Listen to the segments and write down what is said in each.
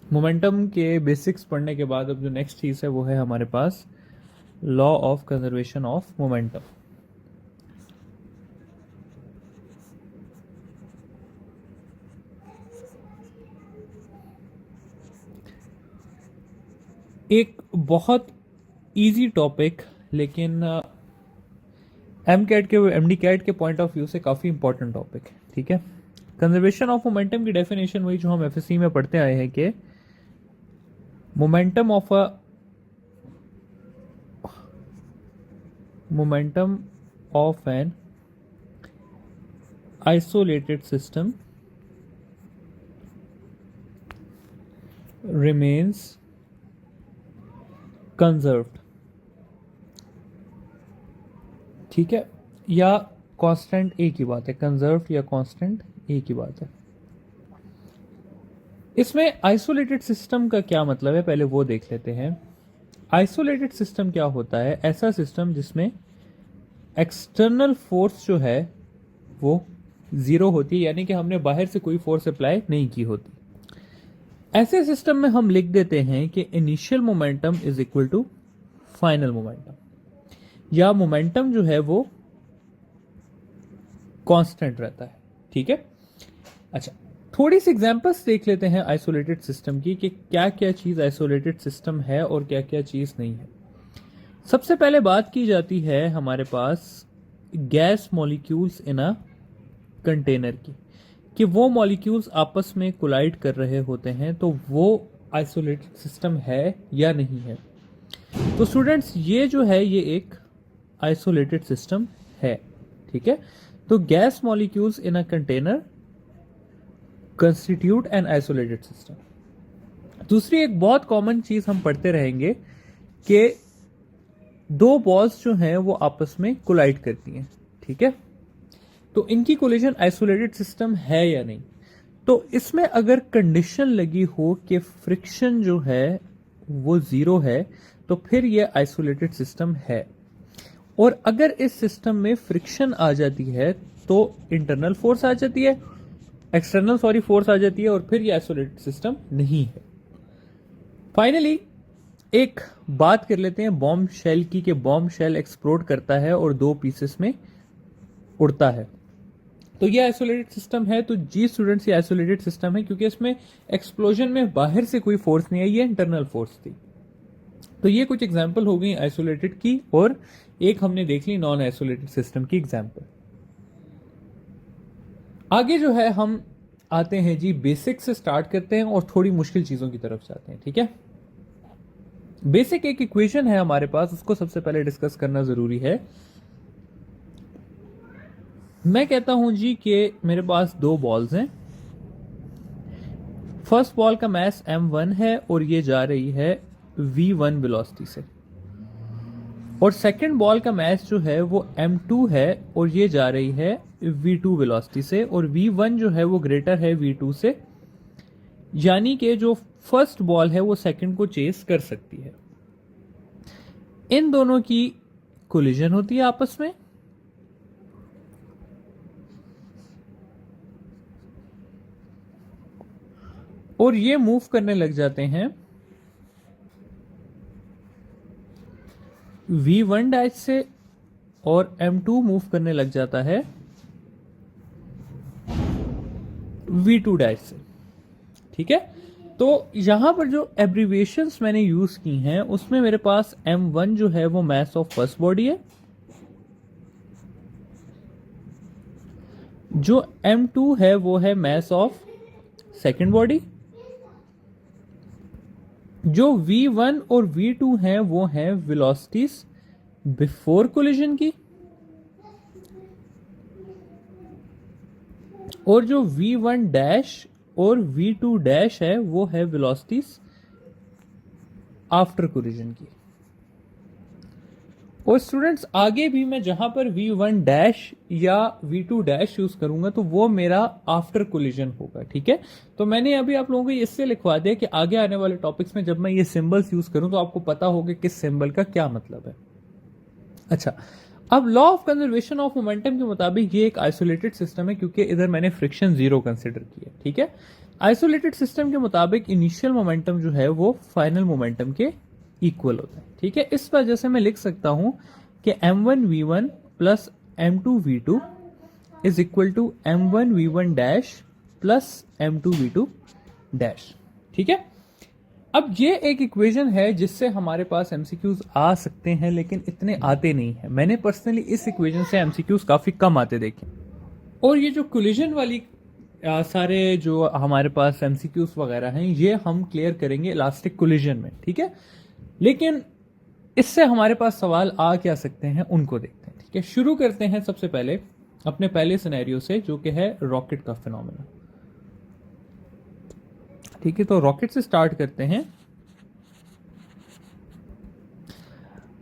Momentum के basics पढ़ने के बाद अब जो नेक्स्ट चीज़ है वो है हमारे पास law of conservation of momentum. एक बहुत इजी टॉपिक, लेकिन एमडी कैट के पॉइंट ऑफ व्यू से काफ़ी इंपॉर्टेंट टॉपिक है। ठीक है, कंजर्वेशन ऑफ मोमेंटम की डेफिनेशन वही जो हम एफएससी में पढ़ते आए हैं कि momentum of an isolated system remains conserved. ठीक है, या कांस्टेंट एक ही बात है, कंजर्व्ड या कांस्टेंट एक ही बात है। इसमें आइसोलेटेड सिस्टम का क्या मतलब है पहले वो देख लेते हैं। आइसोलेटेड सिस्टम क्या होता है? ऐसा सिस्टम जिसमें एक्सटर्नल फोर्स जो है वो जीरो होती है, यानी कि हमने बाहर से कोई फोर्स अप्लाई नहीं की होती। ऐसे सिस्टम में हम लिख देते हैं कि initial momentum is equal to final momentum, या मोमेंटम जो है वो कांस्टेंट रहता है। ठीक है, अच्छा थोड़ी सी एग्जांपल्स देख लेते हैं आइसोलेटेड सिस्टम की कि क्या क्या चीज आइसोलेटेड सिस्टम है और क्या क्या चीज नहीं है। सबसे पहले बात की जाती है हमारे पास gas molecules in a container की, कि वो मॉलिक्यूल्स आपस में कोलाइड कर रहे होते हैं, तो वो आइसोलेटेड सिस्टम है या नहीं है। तो स्टूडेंट्स ये जो है ये एक आइसोलेटेड सिस्टम है। ठीक है, तो gas molecules in a container constitute N isolated system. दूसरी एक बहुत कॉमन चीज हम पढ़ते रहेंगे कि दो बॉल्स जो हैं वो आपस में कोलाइड करती हैं। ठीक है, तो इनकी कोलिजन आइसोलेटेड सिस्टम है या नहीं। तो इसमें अगर कंडीशन लगी हो कि फ्रिक्शन जो है वो जीरो है तो फिर ये आइसोलेटेड सिस्टम है, और अगर इस सिस्टम में फ्रिक्शन आ जाती है तो इंटरनल फोर्स आ जाती है, एक्सटर्नल फोर्स आ जाती है, और फिर ये आइसोलेटेड सिस्टम नहीं है। फाइनली एक बात कर लेते हैं बॉम्ब शेल की, कि बॉम्ब शेल एक्सप्लोड करता है और दो पीसेस में उड़ता है, तो ये आइसोलेटेड सिस्टम है। तो जी स्टूडेंट्स ये आइसोलेटेड सिस्टम है क्योंकि इसमें एक्सप्लोजन में बाहर से कोई फोर्स नहीं आई, ये इंटरनल फोर्स थी। तो ये कुछ एग्जांपल हो गई आइसोलेटेड की, और एक हमने देख ली नॉन आइसोलेटेड सिस्टम की एग्जांपल। आगे जो है हम आते हैं जी बेसिक से स्टार्ट करते हैं और थोड़ी मुश्किल चीजों की तरफ जाते हैं। ठीक है, बेसिक एक इक्वेशन है हमारे पास, उसको सबसे पहले डिस्कस करना जरूरी है। मैं कहता हूं जी कि मेरे पास दो बॉल्स हैं। फर्स्ट बॉल का मास m1 है और ये जा रही है v1 वेलोसिटी से, और सेकंड बॉल का मास जो है वो m2 है और ये जा रही है v2 वेलोसिटी से, और v1 जो है वो ग्रेटर है v2 से, यानी कि जो फर्स्ट बॉल है वो सेकंड को चेस कर सकती है। इन दोनों की कोलिजन होती है आपस में, और ये मूव करने लग जाते हैं v1 डैश से, और m2 मूव करने लग जाता है v2 डैश से। ठीक है, तो यहां पर जो एब्रीविएशंस मैंने यूज की हैं उसमें मेरे पास m1 जो है वो मास ऑफ फर्स्ट बॉडी है, जो m2 है वो है मास ऑफ सेकेंड बॉडी, जो v1 और v2 हैं वो हैं वेलोसिटीज बिफोर कोलिजन की, और जो v1 डैश और v2 डैश है वो है वेलोसिटीज आफ्टर कोलिजन की। और स्टूडेंट्स आगे भी मैं जहां पर v1 डैश या v2 डैश यूज करूंगा तो वो मेरा आफ्टर कोलिजन होगा। ठीक है, तो मैंने अभी आप लोगों को इससे लिखवा दिया कि आगे आने वाले टॉपिक्स में जब मैं ये सिंबल्स यूज करूं तो आपको पता होगा किस सिंबल का क्या मतलब है। अच्छा, अब law of conservation of momentum के मुताबिक ये एक आइसोलेटेड सिस्टम है, क्योंकि इधर मैंने फ्रिक्शन जीरो कंसिडर किया, ठीक है। आइसोलेटेड सिस्टम के मुताबिक इनिशियल मोमेंटम जो है वो फाइनल मोमेंटम के इक्वल होता है, ठीक है। इस वजह से मैं लिख सकता हूं कि m1v1 plus m2v2 is equal to m1v1 dash plus m2v2 dash, ठीक है। अब ये एक इक्वेशन है जिससे हमारे पास एमसीक्यूज आ सकते हैं, लेकिन इतने आते नहीं हैं। मैंने पर्सनली इस इक्वेशन से एमसीक्यूज काफी कम आते देखे। और ये जो कोलिजन वाली सारे जो हमारे पास एमसीक्यूज वगैरह हैं, ये हम क्लियर करेंगे इलास्टिक कोलिजन में, ठीक है। लेकिन इससे हमारे पास सवाल आ क्या सकते हैं उनको देखते हैं, ठीक है। शुरू करते हैं सबसे पहले अपने पहले सिनेरियो से, जो कि है रॉकेट का फिनोमेना, ठीक है। तो रॉकेट से स्टार्ट करते हैं।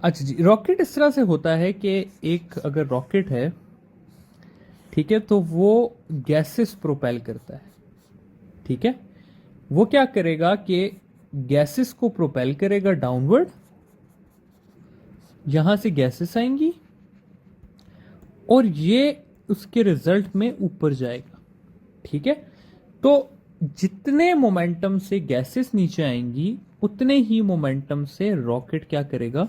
अच्छा जी, रॉकेट इस तरह से होता है कि एक अगर रॉकेट है, ठीक है, तो वो गैसेस प्रोपेल करता है, ठीक है। वो क्या करेगा कि गैसेस को प्रोपेल करेगा डाउनवर्ड, यहां से गैसेस आएंगी और ये उसके रिजल्ट में ऊपर जाएगा, ठीक है। तो जितने मोमेंटम से गैसेस नीचे आएंगी उतने ही मोमेंटम से रॉकेट क्या करेगा,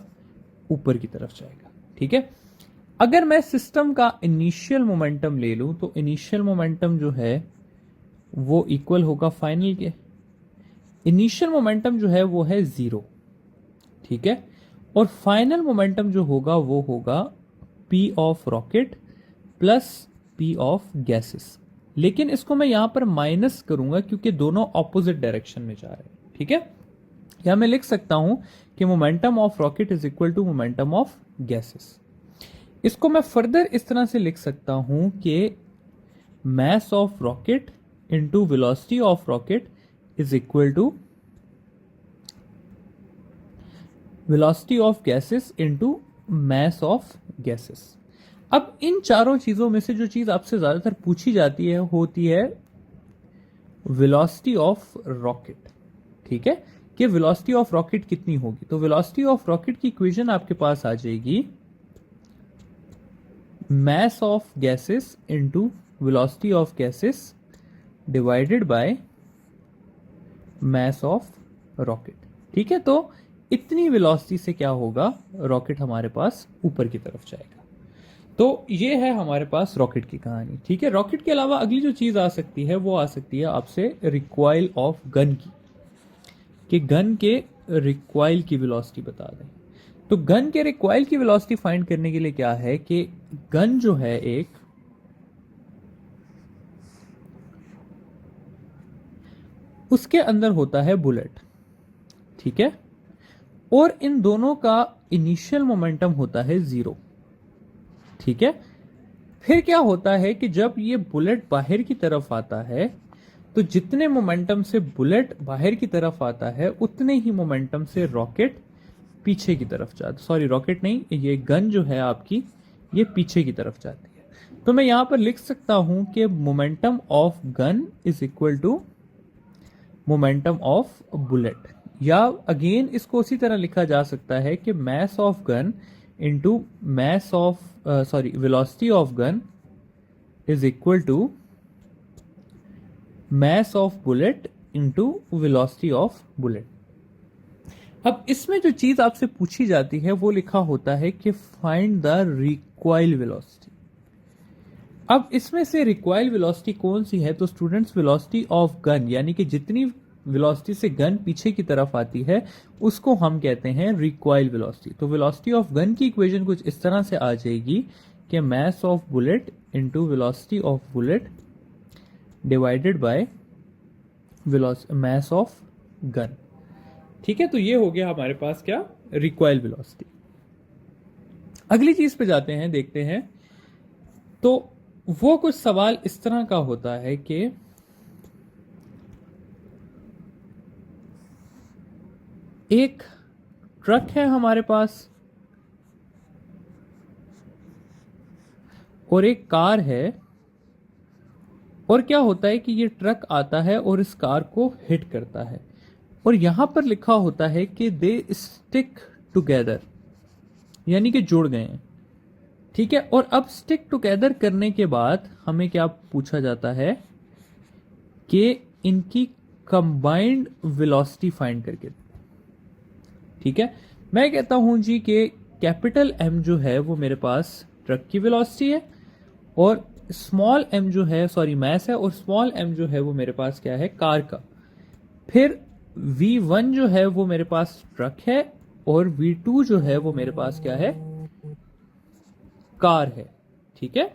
ऊपर की तरफ जाएगा, ठीक है। अगर मैं सिस्टम का इनिशियल मोमेंटम ले लूं तो इनिशियल मोमेंटम जो है वो इक्वल होगा फाइनल के। इनिशियल मोमेंटम जो है वो है जीरो, ठीक है। और फाइनल मोमेंटम जो होगा वो होगा P of rocket plus P of gases. लेकिन इसको मैं यहां पर माइनस करूंगा क्योंकि दोनों ऑपोजिट डायरेक्शन में जा रहे हैं, ठीक है। या मैं लिख सकता हूं कि momentum of rocket is equal to momentum of gases. इसको मैं फर्दर इस तरह से लिख सकता हूं कि mass of rocket into velocity of rocket is equal to velocity of gases into mass of gases. अब इन चारों चीजों में से जो चीज आपसे ज्यादातर पूछी जाती है होती है वेलोसिटी ऑफ रॉकेट, ठीक है, कि वेलोसिटी ऑफ रॉकेट कितनी होगी। तो वेलोसिटी ऑफ रॉकेट की इक्वेशन आपके पास आ जाएगी मास of gases into velocity of gases divided by mass of rocket, ठीक है। तो इतनी वेलोसिटी से क्या होगा, रॉकेट हमारे पास ऊपर की तरफ जाएगा। तो ये है हमारे पास रॉकेट की कहानी, ठीक है। रॉकेट के अलावा अगली जो चीज आ सकती है वो आ सकती है आपसे रिकॉइल ऑफ गन की, कि गन के रिकॉइल की वेलोसिटी बता दें। तो गन के रिकॉइल की वेलोसिटी फाइंड करने के लिए क्या है कि गन जो है एक उसके अंदर होता है बुलेट, ठीक है, और इन दोनों का इनिशियल मोमेंटम होता है जीरो, ठीक है। फिर क्या होता है कि जब ये बुलेट बाहर की तरफ आता है तो जितने मोमेंटम से बुलेट बाहर की तरफ आता है उतने ही मोमेंटम से रॉकेट पीछे की तरफ जाता, सॉरी रॉकेट नहीं, ये गन जो है आपकी ये पीछे की तरफ जाती है। तो मैं यहां पर लिख सकता हूं कि momentum of gun is equal to momentum of bullet, या अगेन इसको उसी तरह लिखा जा सकता है कि mass of gun into mass of velocity of gun is equal to mass of bullet into velocity of bullet. अब इसमें जो चीज आपसे पूछी जाती है वो लिखा होता है कि फाइंड द रिकॉइल वेलोसिटी। अब इसमें से रिकॉइल वेलोसिटी कौन सी है, तो स्टूडेंट्स वेलोसिटी ऑफ गन, यानी कि जितनी वेलोसिटी से गन पीछे की तरफ आती है उसको हम कहते हैं रिकॉइल वेलोसिटी। तो वेलोसिटी ऑफ गन की इक्वेशन कुछ इस तरह से आ जाएगी कि mass of bullet into velocity of bullet divided by mass of gun, ठीक है। तो ये हो गया हमारे पास क्या, रिकॉइल वेलोसिटी। अगली चीज पे जाते हैं, देखते हैं। तो वो कुछ सवाल इस तरह का होता है कि एक ट्रक है हमारे पास और एक कार है, और क्या होता है कि ये ट्रक आता है और इस कार को हिट करता है, और यहां पर लिखा होता है कि दे स्टिक टुगेदर, यानी कि जुड़ गए हैं, ठीक है। और अब स्टिक टुगेदर करने के बाद हमें क्या पूछा जाता है कि इनकी कंबाइंड वेलोसिटी फाइंड करके। ठीक है, मैं कहता हूं जी कि कैपिटल एम जो है वो मेरे पास ट्रक की वेलोसिटी है, और स्मॉल एम जो है, सॉरी मैस है, और स्मॉल एम जो है वो मेरे पास क्या है, कार का। फिर V1 जो है वो मेरे पास ट्रक है, और V2 जो है वो मेरे पास क्या है, कार है। ठीक है,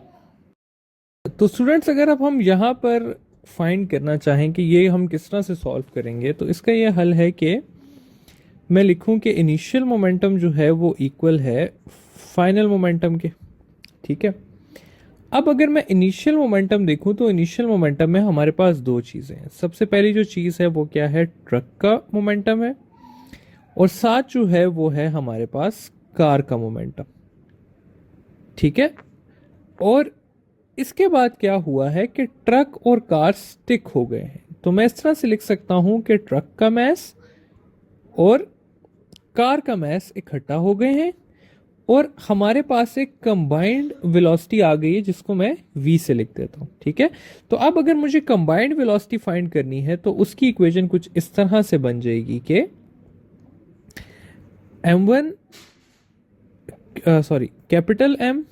तो स्टूडेंट्स अगर अब हम यहां पर फाइंड करना चाहें कि ये हम किस तरह से सॉल्व करेंगे, तो इसका ये हल है कि मैं लिखूं कि इनिशियल मोमेंटम जो है वो इक्वल है फाइनल मोमेंटम के। ठीक है, अब अगर मैं इनिशियल मोमेंटम देखूं तो इनिशियल मोमेंटम में हमारे पास दो चीज़ें हैं। सबसे पहली जो चीज़ है वो क्या है, ट्रक का मोमेंटम है, और साथ जो है वो है हमारे पास कार का मोमेंटम। ठीक है, और इसके बाद क्या हुआ है कि ट्रक और कार स्टिक हो गए हैं। तो मैं इस तरह से लिख सकता हूं कि ट्रक का मैस और कार का मैस इकट्ठा हो गए हैं, और हमारे पास एक कंबाइंड वेलोसिटी आ गई है जिसको मैं v से लिख देता हूं। ठीक है, तो अब अगर मुझे कंबाइंड वेलोसिटी फाइंड करनी है तो उसकी इक्वेशन कुछ इस तरह से बन जाएगी कि m1 sorry capital M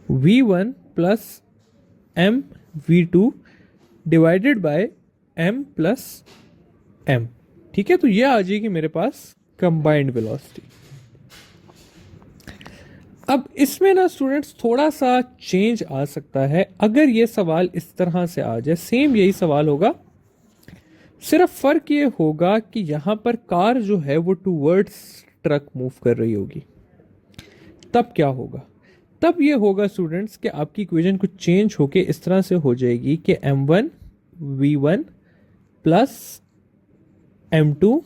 v1 plus m v2 divided by m plus m। ठीक है, तो यह आ जाएगी मेरे पास कंबाइंड वेलोसिटी। अब इसमें ना स्टूडेंट्स थोड़ा सा चेंज आ सकता है अगर ये सवाल इस तरह से आ जाए। सेम यही सवाल होगा, सिर्फ फर्क ये होगा कि यहां पर कार जो है वो टूवर्ड्स ट्रक मूव कर रही होगी। तब क्या होगा, तब ये होगा स्टूडेंट्स कि आपकी इक्वेशन कुछ चेंज होके इस तरह से हो जाएगी कि m1 v1 प्लस m2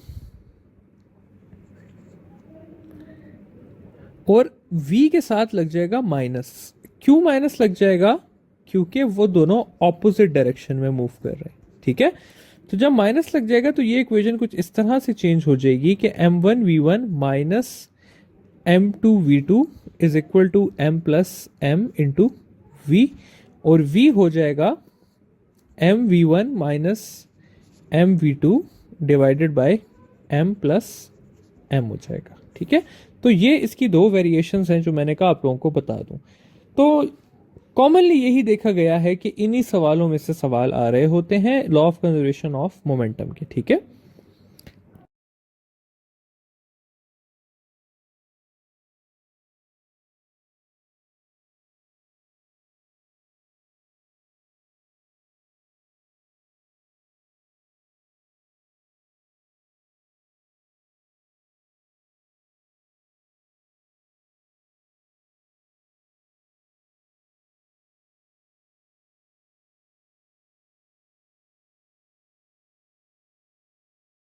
और v के साथ लग जाएगा माइनस। क्यों माइनस लग जाएगा, क्योंकि वो दोनों ऑपोजिट डायरेक्शन में मूव कर रहे हैं। ठीक है, तो जब माइनस लग जाएगा तो ये इक्वेशन कुछ इस तरह से चेंज हो जाएगी कि m1 v1 minus m2 v2 is equal to m plus m into v, और v हो जाएगा m v1 minus m v2 divided by m plus m हो जाएगा। ठीक है, तो ये इसकी दो वेरिएशंस हैं जो मैंने कहा आप लोगों को बता दूं। तो कॉमनली यही देखा गया है कि इन्हीं सवालों में से सवाल आ रहे होते हैं law of conservation of momentum के। ठीक है,